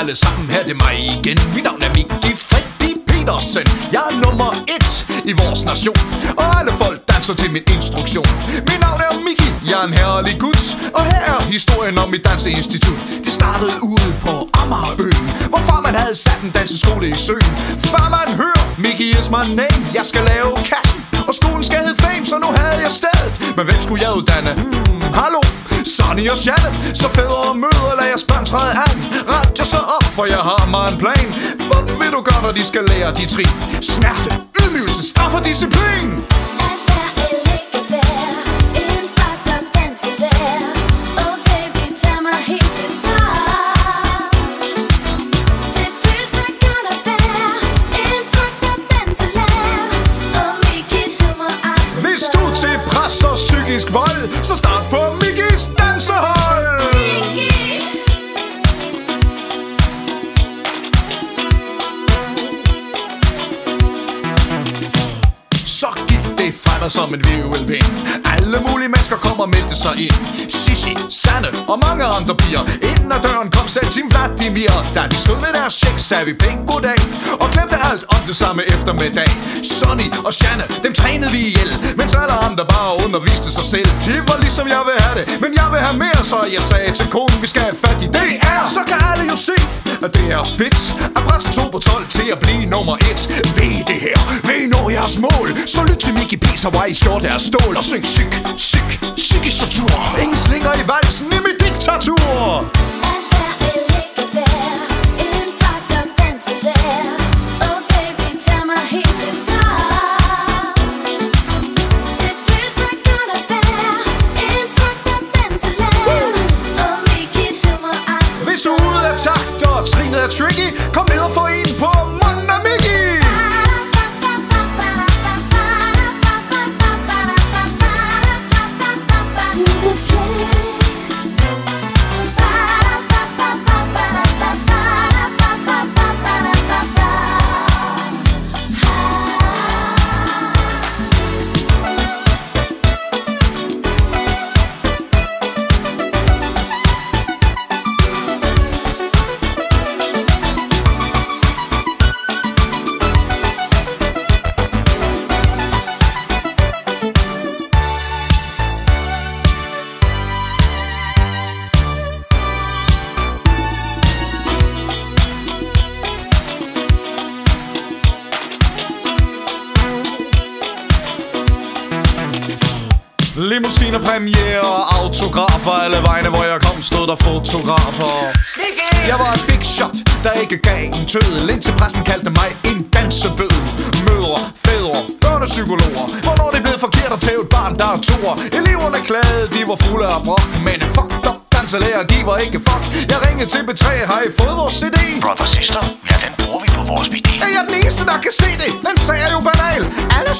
alle sammen, her det er mig igen. Mit navn er Mickey Freddy Petersen. Jeg er nummer 1 i vores nation, og alle folk danser til min instruktion. Mit navn er Mickey, jeg er en herlig gut, og her er historien om mit danseinstitut. Det startede ude på Amagerøen, hvor farmand havde sat en danseskole i søen. Farmand hører, Mickey is my name. Jeg skal lave kassen, og skolen skal hedde Fame, så nu havde jeg stedet. Men hvem skulle jeg uddanne? Hallo, Sonny og Shanne. Så fædre og mødre, lad jeres børn træde an. Ret jer så op, for jeg har mig en plan. Hvordan vil du gøre, når de skal lære de trin? Smerte, ydmygelse, straf og disciplin. Psykisk vold, så start på Mickeys dansehold. Så gik det fremad som en virvelvind. Alle mulige mennesker kom og meldte sig ind. Sissi, Sanne og mange andre piger. Inden ad døren kom selv Team Vladimir. Da de stod med deres check, sagde vi pænt goddag og glemte alt om det samme eftermiddag. Sonny og Shanne, dem trænede vi ihjel, mens alle andre bare underviste sig selv. Det var ligesom jeg vil have det, men jeg vil have mere, så jeg sagde til konen, vi skal have fat i det er. Så kan alle jo se, at det er fedt at presse 2 på 12 til at blive nummer 1. Ved I det her? Vil I nå jeres mål? Så lyt til Mickey P's Hawaii skjorte af stål og syng psykisk tortur. Ingen slinger i valsen i mit diktatur. Hvis du er ude af takt og trinet er tricky, kom ned og få en på munden af Mickey. Limousiner, premiere og autografer. Alle vegne, hvor jeg kom, stod der fotografer. Jeg var et big shot, der ikke gav en tødel, indtil pressen kaldte mig en dansebød. Mødre, fædre, børnepsykologer. Hvornår det blev forkert at tæve et barn, der er toer. Eleverne klagede, de var fulde af brok, men fucked up danselærer giver ikke fuck. Jeg ringede til B3, har I fået vores CD? Brother Sister, ja, den bruger vi på vores BD. Er jeg den eneste, der kan se det? Den sag er jo banal. Alle